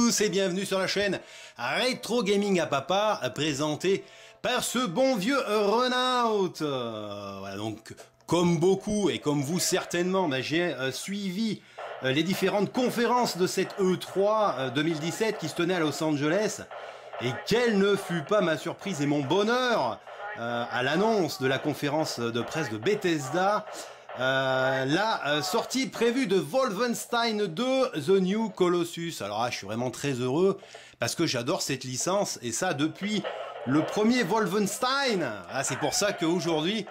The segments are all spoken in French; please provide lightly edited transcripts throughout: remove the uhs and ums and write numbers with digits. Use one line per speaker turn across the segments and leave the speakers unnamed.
tous et bienvenue sur la chaîne Rétro Gaming à Papa, présentée par ce bon vieux Renault. Voilà, donc comme beaucoup et comme vous certainement, j'ai suivi les différentes conférences de cette E3 2017 qui se tenait à Los Angeles. Et quelle ne fut pas ma surprise et mon bonheur à l'annonce de la conférence de presse de Bethesda, la sortie prévue de Wolfenstein 2 The New Colossus. Alors là, je suis vraiment très heureux parce que j'adore cette licence et ça depuis le premier Wolfenstein. Ah, c'est pour ça qu'aujourd'hui,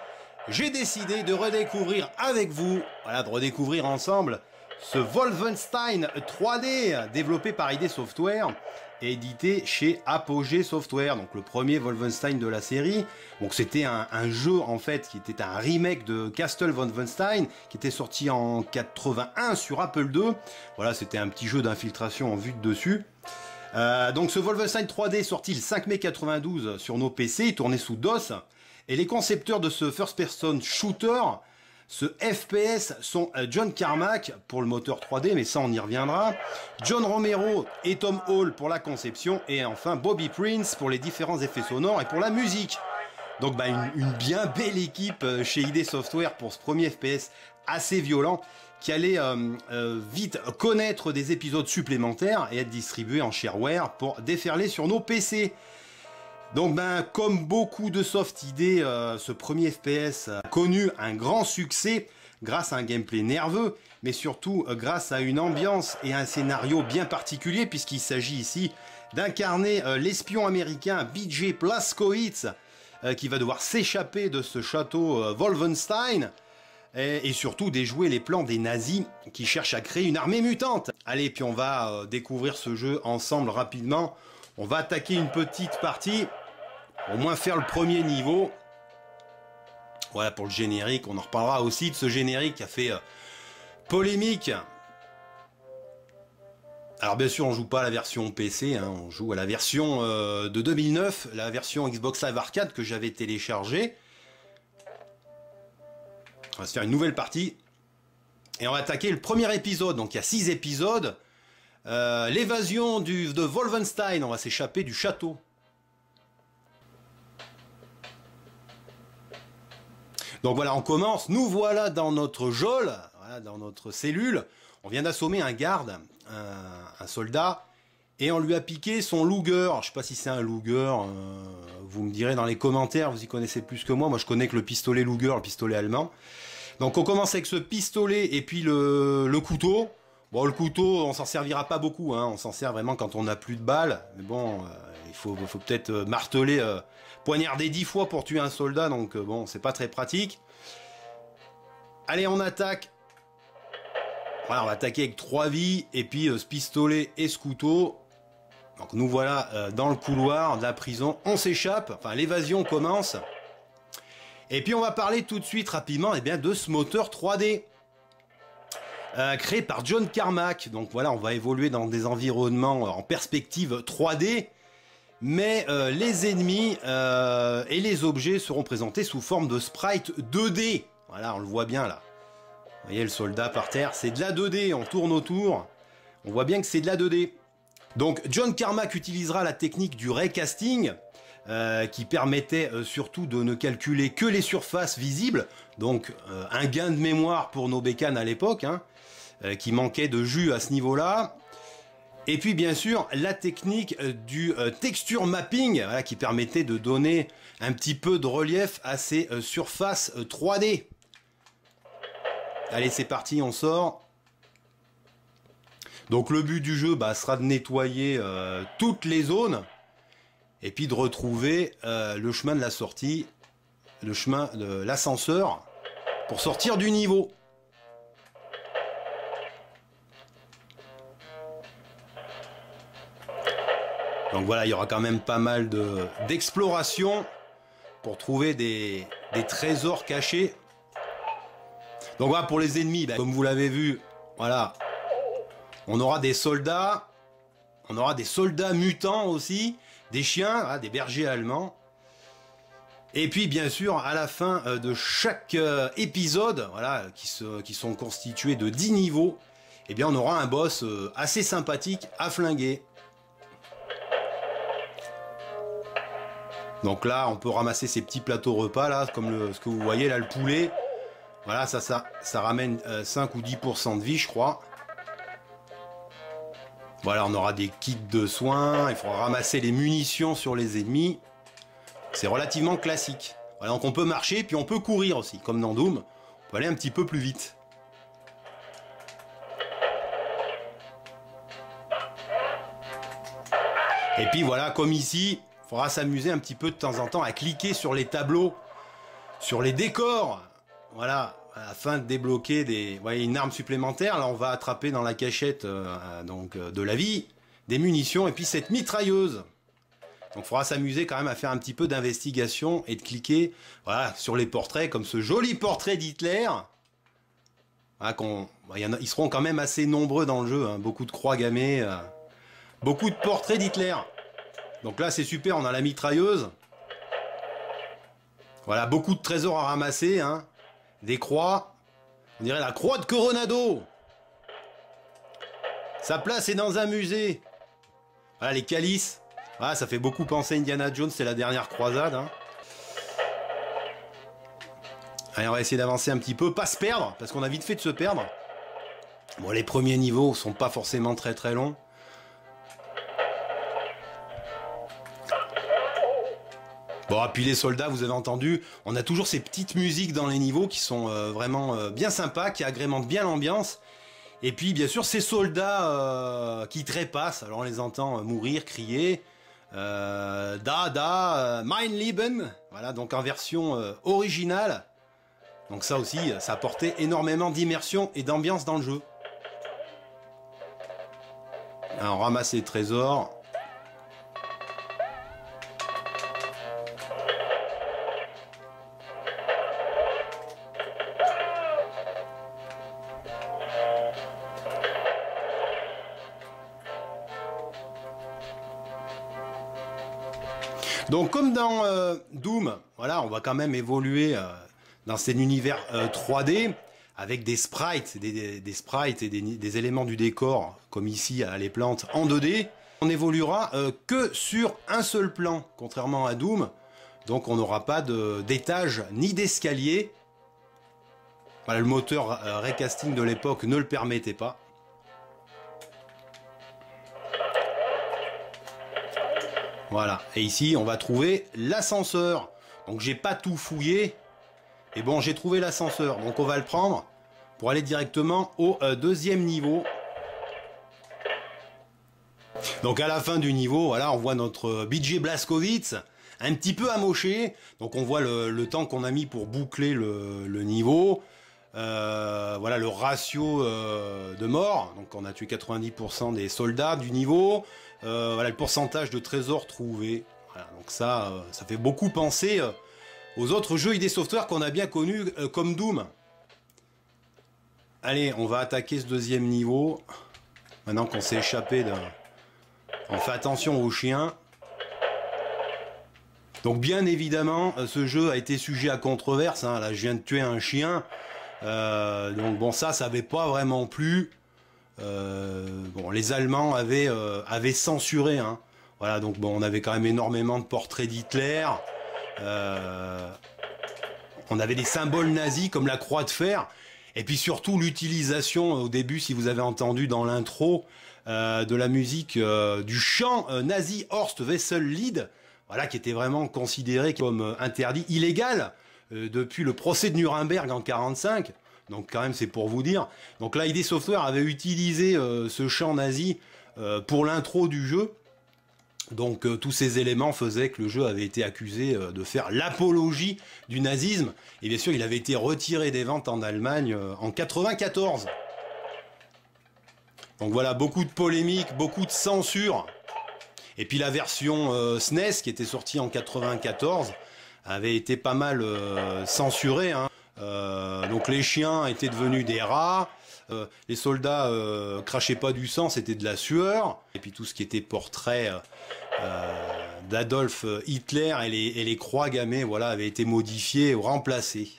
j'ai décidé de redécouvrir avec vous, voilà, de redécouvrir ensemble ce Wolfenstein 3D développé par ID Software et édité chez Apogee Software, donc le premier Wolfenstein de la série. Donc c'était un jeu en fait qui était un remake de Castle Wolfenstein qui était sorti en 81 sur Apple II. Voilà, c'était un petit jeu d'infiltration en vue de dessus. Donc ce Wolfenstein 3D sorti le 5 mai 92 sur nos PC, tourné sous DOS, et les concepteurs de ce first-person shooter, ce FPS, sont John Carmack pour le moteur 3D, mais ça on y reviendra, John Romero et Tom Hall pour la conception, et enfin Bobby Prince pour les différents effets sonores et pour la musique. Donc une bien belle équipe chez ID Software pour ce premier FPS assez violent qui allait vite connaître des épisodes supplémentaires et être distribué en shareware pour déferler sur nos PC. Donc comme beaucoup de soft ID, ce premier FPS a connu un grand succès grâce à un gameplay nerveux, mais surtout grâce à une ambiance et un scénario bien particulier, puisqu'il s'agit ici d'incarner l'espion américain BJ Blazkowicz, qui va devoir s'échapper de ce château Wolfenstein, et surtout déjouer les plans des nazis qui cherchent à créer une armée mutante. Allez, puis on va découvrir ce jeu ensemble rapidement. On va attaquer une petite partie, au moins faire le premier niveau. Voilà pour le générique, on en reparlera aussi de ce générique qui a fait polémique. Alors bien sûr on joue pas à la version PC, hein, on joue à la version de 2009, la version Xbox Live Arcade que j'avais téléchargée. On va se faire une nouvelle partie. Et on va attaquer le premier épisode, donc il y a 6 épisodes. L'évasion de Wolfenstein, on va s'échapper du château. Donc voilà, on commence, nous voilà dans notre geôle, voilà, dans notre cellule. On vient d'assommer un garde, un soldat, et on lui a piqué son Luger. Je sais pas si c'est un Luger, vous me direz dans les commentaires, vous y connaissez plus que moi. Moi je connais que le pistolet Luger, le pistolet allemand. Donc on commence avec ce pistolet et puis le couteau. Bon, le couteau, on s'en servira pas beaucoup, hein. On s'en sert vraiment quand on n'a plus de balles. Mais bon, il faut peut-être marteler, poignarder 10 fois pour tuer un soldat, donc bon, c'est pas très pratique. Allez, on attaque. Voilà, on va attaquer avec 3 vies, et puis ce pistolet et ce couteau. Donc nous voilà dans le couloir de la prison. On s'échappe, enfin l'évasion commence. Et puis on va parler tout de suite rapidement de ce moteur 3D. Créé par John Carmack. Donc voilà, on va évoluer dans des environnements en perspective 3D, mais les ennemis et les objets seront présentés sous forme de sprite 2D. Voilà, on le voit bien là. Vous voyez le soldat par terre, c'est de la 2D, on tourne autour. On voit bien que c'est de la 2D. Donc John Carmack utilisera la technique du raycasting, qui permettait surtout de ne calculer que les surfaces visibles. Donc un gain de mémoire pour nos bécanes à l'époque, hein, qui manquait de jus à ce niveau-là. Et puis bien sûr la technique du texture mapping, voilà, qui permettait de donner un petit peu de relief à ces surfaces 3D. Allez, c'est parti, on sort. Donc le but du jeu sera de nettoyer toutes les zones et puis de retrouver le chemin de la sortie, le chemin de l'ascenseur pour sortir du niveau. Donc voilà, il y aura quand même pas mal d'exploration pour trouver des trésors cachés. Donc voilà, pour les ennemis, comme vous l'avez vu, voilà, on aura des soldats, mutants aussi, des chiens, voilà, des bergers allemands. Et puis bien sûr, à la fin de chaque épisode, voilà, qui sont constitués de 10 niveaux, eh bien on aura un boss assez sympathique à flinguer. Donc là, on peut ramasser ces petits plateaux repas, là, comme ce que vous voyez, là, le poulet. Voilà, ça ramène 5 ou 10% de vie, je crois. Voilà, on aura des kits de soins, il faudra ramasser les munitions sur les ennemis. C'est relativement classique. Voilà, donc on peut marcher, puis on peut courir aussi, comme dans Doom. On peut aller un petit peu plus vite. Et puis voilà, comme ici, il faudra s'amuser un petit peu de temps en temps à cliquer sur les tableaux, sur les décors. Voilà, afin de débloquer vous voyez, une arme supplémentaire. Là, on va attraper dans la cachette de la vie des munitions et puis cette mitrailleuse. Donc il faudra s'amuser quand même à faire un petit peu d'investigation et de cliquer voilà, sur les portraits, comme ce joli portrait d'Hitler. Voilà, ils seront quand même assez nombreux dans le jeu, hein, beaucoup de croix gammées, beaucoup de portraits d'Hitler. Donc là c'est super, on a la mitrailleuse. Voilà, beaucoup de trésors à ramasser, hein, des croix. On dirait la croix de Coronado. Sa place est dans un musée. Voilà les calices. Ah, ça fait beaucoup penser à Indiana Jones, c'est la dernière croisade. Hein. Allez, on va essayer d'avancer un petit peu, pas se perdre, parce qu'on a vite fait de se perdre. Bon, les premiers niveaux sont pas forcément très très longs. Bon, et puis les soldats, vous avez entendu, on a toujours ces petites musiques dans les niveaux qui sont vraiment bien sympas, qui agrémentent bien l'ambiance. Et puis, bien sûr, ces soldats qui trépassent, alors on les entend mourir, crier. Mein Leben, voilà, donc en version originale. Donc ça aussi, ça apportait énormément d'immersion et d'ambiance dans le jeu. Alors, on ramasse les trésors. Donc comme dans Doom, voilà, on va quand même évoluer dans cet univers 3D avec des sprites, des sprites et des éléments du décor, comme ici les plantes en 2D. On évoluera que sur un seul plan, contrairement à Doom. Donc on n'aura pas d'étage ni d'escalier. Voilà, le moteur Raycasting de l'époque ne le permettait pas. Voilà, et ici on va trouver l'ascenseur. Donc j'ai pas tout fouillé, et bon j'ai trouvé l'ascenseur, donc on va le prendre pour aller directement au deuxième niveau. Donc à la fin du niveau, voilà, on voit notre BJ Blazkowicz, un petit peu amoché, donc on voit le temps qu'on a mis pour boucler le niveau. Voilà le ratio de morts, donc on a tué 90% des soldats du niveau. Voilà le pourcentage de trésors trouvés. Voilà, donc ça fait beaucoup penser aux autres jeux ID Software qu'on a bien connus comme Doom. Allez, on va attaquer ce deuxième niveau. Maintenant qu'on s'est échappé on fait attention aux chiens. Donc bien évidemment, ce jeu a été sujet à controverse. Hein. Là, je viens de tuer un chien. Donc bon, ça avait pas vraiment plu. Bon, les Allemands avaient censuré. Hein. Voilà, donc bon, on avait quand même énormément de portraits d'Hitler. On avait des symboles nazis comme la croix de fer. Et puis surtout l'utilisation au début, si vous avez entendu dans l'intro, de la musique du chant nazi Horst Wessel-Lied, voilà, qui était vraiment considéré comme interdit, illégal, depuis le procès de Nuremberg en 1945. Donc quand même c'est pour vous dire. Donc là ID Software avait utilisé ce chant nazi pour l'intro du jeu. Donc tous ces éléments faisaient que le jeu avait été accusé de faire l'apologie du nazisme. Et bien sûr il avait été retiré des ventes en Allemagne en 1994. Donc voilà, beaucoup de polémiques, beaucoup de censure. Et puis la version SNES qui était sortie en 1994 avait été pas mal censurée. Hein. Donc les chiens étaient devenus des rats, les soldats crachaient pas du sang, c'était de la sueur, et puis tout ce qui était portrait d'Adolf Hitler et les croix gammées, voilà, avait été modifié ou remplacé.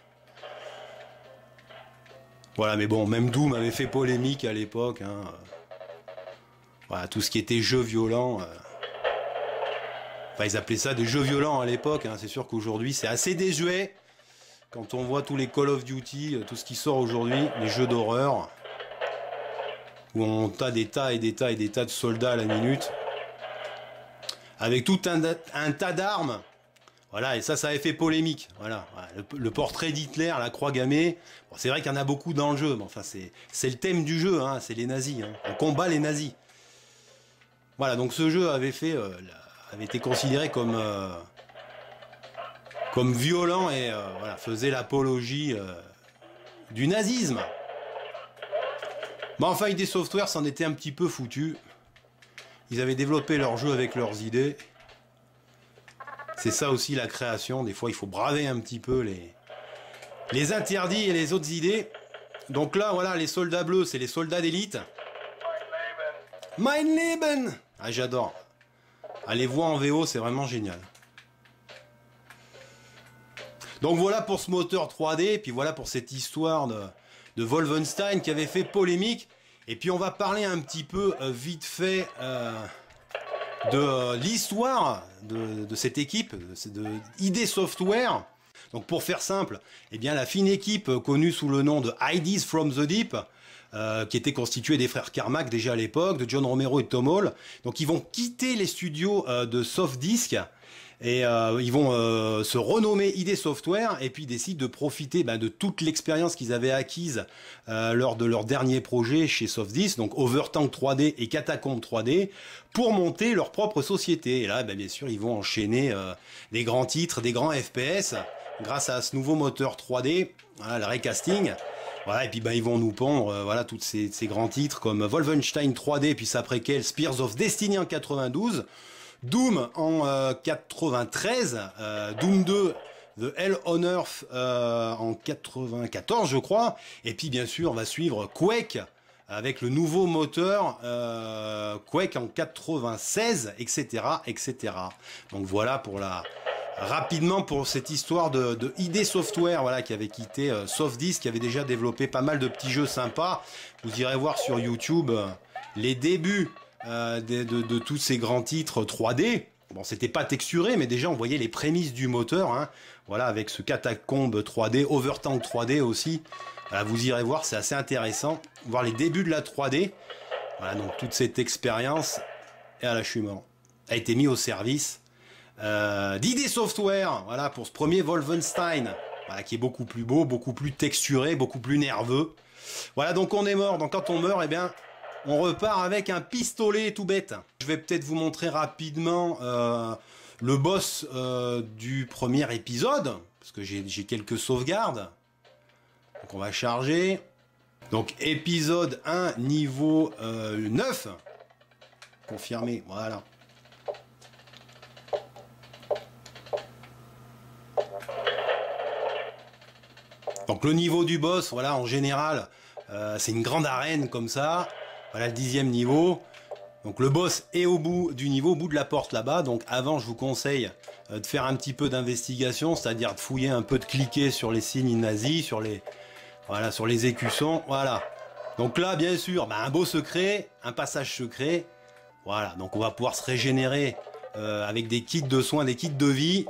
Voilà, mais bon, même Doom avait fait polémique à l'époque. Hein. Voilà, tout ce qui était jeu violent. Enfin, ils appelaient ça des jeux violents à l'époque, hein. C'est sûr qu'aujourd'hui, c'est assez désuet. Quand on voit tous les Call of Duty, tout ce qui sort aujourd'hui, les jeux d'horreur, où on a des tas et des tas et des tas de soldats à la minute, avec tout un tas d'armes. Voilà, et ça avait fait polémique. Voilà, le portrait d'Hitler, la croix gammée. Bon, c'est vrai qu'il y en a beaucoup dans le jeu, mais enfin, c'est le thème du jeu, hein, c'est les nazis. Hein. On combat les nazis. Voilà, donc ce jeu avait été considéré comme violent et voilà, faisait l'apologie du nazisme. Bon, enfin, ID Software s'en était un petit peu foutu. Ils avaient développé leur jeu avec leurs idées. C'est ça aussi la création. Des fois, il faut braver un petit peu les interdits et les autres idées. Donc là, voilà, les soldats bleus, c'est les soldats d'élite. Mein Leben! Ah, j'adore. Allez voir en VO, c'est vraiment génial. Donc voilà pour ce moteur 3D, et puis voilà pour cette histoire de Wolfenstein qui avait fait polémique. Et puis on va parler un petit peu vite fait de l'histoire de cette équipe, de ID Software. Donc pour faire simple, eh bien la fine équipe connue sous le nom de IDs from the Deep, qui était constituée des frères Carmack déjà à l'époque, de John Romero et de Tom Hall. Donc ils vont quitter les studios de Softdisk et ils vont se renommer ID Software et puis ils décident de profiter de toute l'expérience qu'ils avaient acquise lors de leur dernier projet chez Softdisk, donc Overtank 3D et Catacomb 3D, pour monter leur propre société. Et là, bien sûr, ils vont enchaîner des grands titres, des grands FPS, grâce à ce nouveau moteur 3D, voilà, le recasting. Voilà, et puis ils vont nous pondre voilà, tous ces grands titres comme Wolfenstein 3D, puis sa préquelle Spears of Destiny en 92, Doom en 93, Doom 2, The Hell on Earth en 94 je crois, et puis bien sûr on va suivre Quake avec le nouveau moteur Quake en 96, etc., etc. Donc voilà pour rapidement pour cette histoire de ID Software, voilà, qui avait quitté Softdisk, qui avait déjà développé pas mal de petits jeux sympas. Vous irez voir sur YouTube les débuts de tous ces grands titres 3D. Bon, c'était pas texturé, mais déjà on voyait les prémices du moteur, hein. Voilà, avec ce Catacomb 3D, Overtank 3D aussi. Voilà, vous irez voir, c'est assez intéressant, voir les débuts de la 3D. Voilà, donc toute cette expérience, et là je suis mort, a été mis au service d'ID Software, voilà, pour ce premier Wolfenstein, voilà, qui est beaucoup plus beau, beaucoup plus texturé, beaucoup plus nerveux. Voilà, donc on est mort. Donc quand on meurt, eh bien, on repart avec un pistolet tout bête. Je vais peut-être vous montrer rapidement le boss du premier épisode, parce que j'ai quelques sauvegardes. Donc on va charger. Donc épisode 1, niveau 9. Confirmé, voilà. Donc le niveau du boss, voilà, en général, c'est une grande arène comme ça. Voilà le 10e niveau. Donc le boss est au bout du niveau, au bout de la porte là-bas. Donc avant, je vous conseille de faire un petit peu d'investigation, c'est-à-dire de fouiller un peu, de cliquer sur les signes nazis, sur les écussons. Voilà. Donc là, bien sûr, un beau secret, un passage secret. Voilà. Donc on va pouvoir se régénérer avec des kits de soins, des kits de vie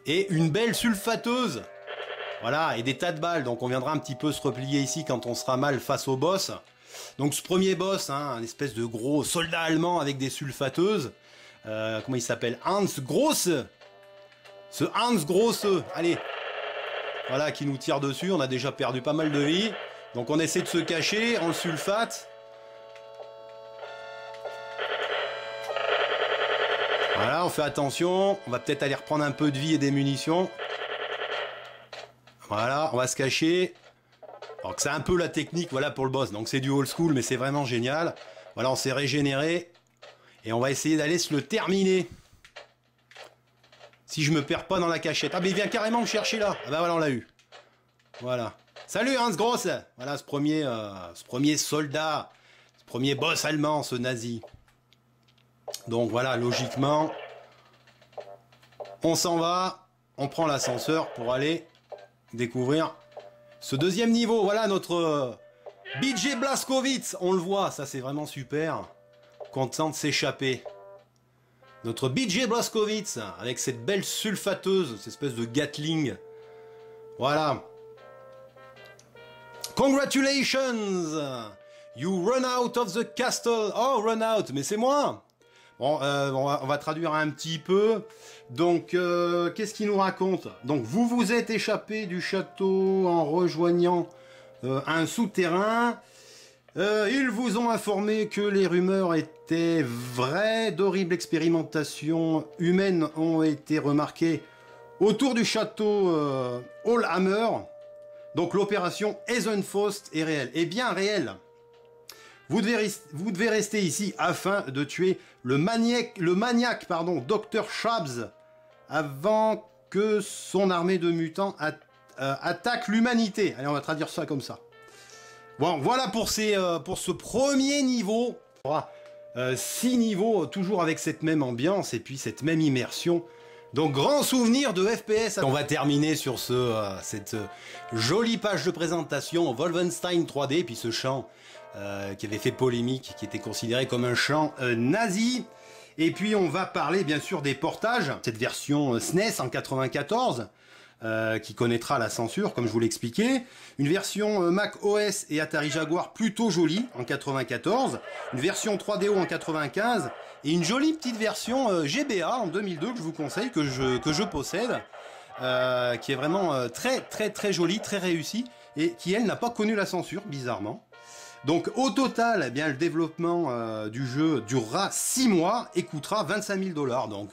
et une belle sulfateuse. Voilà, et des tas de balles. Donc on viendra un petit peu se replier ici quand on sera mal face au boss. Donc ce premier boss, hein, un espèce de gros soldat allemand avec des sulfateuses. Comment il s'appelle? Hans Grosse. Ce Hans Grosse, allez. Voilà, qui nous tire dessus. On a déjà perdu pas mal de vie. Donc on essaie de se cacher, on le sulfate. Voilà, on fait attention. On va peut-être aller reprendre un peu de vie et des munitions. Voilà, on va se cacher. Alors que c'est un peu la technique, voilà, pour le boss. Donc c'est du old school, mais c'est vraiment génial. Voilà, on s'est régénéré. Et on va essayer d'aller se le terminer. Si je me perds pas dans la cachette. Ah, mais il vient carrément me chercher là. Ah bah voilà, on l'a eu. Voilà. Salut Hans Gross. Voilà, ce premier soldat. Ce premier boss allemand, ce nazi. Donc voilà, logiquement, on s'en va. On prend l'ascenseur pour aller découvrir ce deuxième niveau. Voilà notre BJ Blazkowicz, on le voit, ça c'est vraiment super, content de s'échapper. Notre BJ Blazkowicz avec cette belle sulfateuse, cette espèce de Gatling. Voilà. Congratulations! You run out of the castle. Oh, run out, mais c'est moi. Bon, on va traduire un petit peu. Donc, qu'est-ce qu'il nous raconte? Donc, vous vous êtes échappé du château en rejoignant un souterrain. Ils vous ont informé que les rumeurs étaient vraies. D'horribles expérimentations humaines ont été remarquées autour du château Allhammer. Donc, l'opération Eisenfaust est réelle. Et bien réelle. Vous devez rester ici afin de tuer le maniaque Dr. Shabs avant que son armée de mutants attaque l'humanité. Allez, on va traduire ça comme ça. Bon, voilà pour ce premier niveau. 6 niveaux, toujours avec cette même ambiance et puis cette même immersion. Donc, grand souvenir de FPS. On va terminer sur cette jolie page de présentation Wolfenstein 3D, puis ce chant qui avait fait polémique, qui était considéré comme un chant nazi. Et puis on va parler bien sûr des portages, cette version SNES en 94, qui connaîtra la censure, comme je vous l'expliquais. Une version Mac OS et Atari Jaguar plutôt jolie en 94. Une version 3DO en 95. Et une jolie petite version GBA en 2002 que je vous conseille, que je possède. Qui est vraiment très jolie, très réussie. Et qui, elle, n'a pas connu la censure, bizarrement. Donc au total, eh bien, le développement du jeu durera 6 mois et coûtera 25 000 $. Donc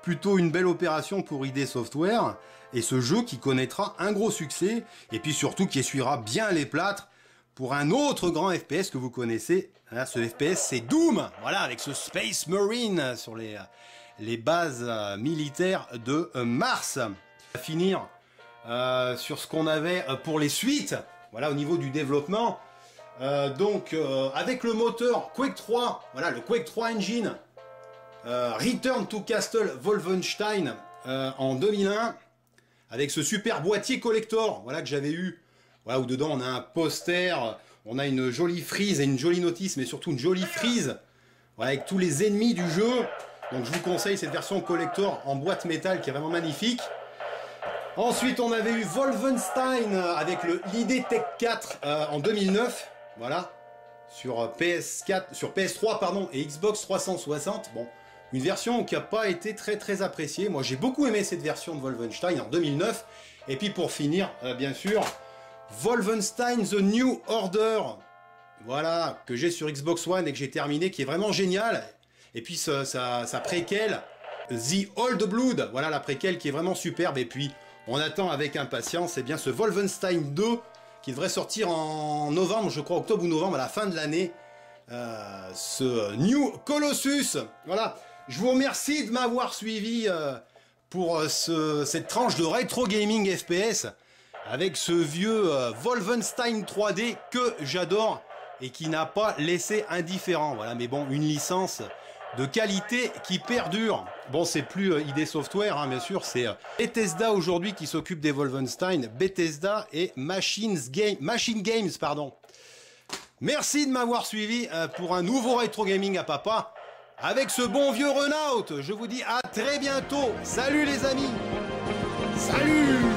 plutôt une belle opération pour ID Software. Et ce jeu qui connaîtra un gros succès et puis surtout qui essuiera bien les plâtres pour un autre grand FPS que vous connaissez. Là, ce FPS c'est Doom, voilà, avec ce Space Marine sur les bases militaires de Mars. On va finir sur ce qu'on avait pour les suites, voilà, au niveau du développement. Avec le moteur Quake 3, voilà, le Quake 3 Engine, Return to Castle Wolfenstein en 2001, avec ce super boîtier collector, voilà, que j'avais eu, voilà, où dedans on a un poster, on a une jolie frise et une jolie notice, mais surtout une jolie frise, voilà, avec tous les ennemis du jeu. Donc je vous conseille cette version collector en boîte métal qui est vraiment magnifique. Ensuite on avait eu Wolfenstein avec l'ID Tech 4 en 2009. Voilà, sur PS3 pardon, et Xbox 360. Bon, une version qui n'a pas été très appréciée. Moi, j'ai beaucoup aimé cette version de Wolfenstein en 2009. Et puis pour finir, bien sûr, Wolfenstein The New Order. Voilà, que j'ai sur Xbox One et que j'ai terminé, qui est vraiment génial. Et puis sa préquelle, The Old Blood. Voilà, la préquelle qui est vraiment superbe. Et puis, on attend avec impatience, eh bien, ce Wolfenstein 2 qui devrait sortir en novembre, je crois octobre ou novembre, à la fin de l'année, ce New Colossus. Voilà, je vous remercie de m'avoir suivi pour cette tranche de rétro gaming FPS, avec ce vieux Wolfenstein 3D que j'adore, et qui n'a pas laissé indifférent. Voilà, mais bon, une licence de qualité qui perdure. Bon, c'est plus ID Software, hein, bien sûr, c'est Bethesda aujourd'hui qui s'occupe des Wolfenstein, Bethesda et Machine Games, pardon. Merci de m'avoir suivi pour un nouveau rétro gaming à papa, avec ce bon vieux Runout. Je vous dis à très bientôt. Salut les amis. Salut.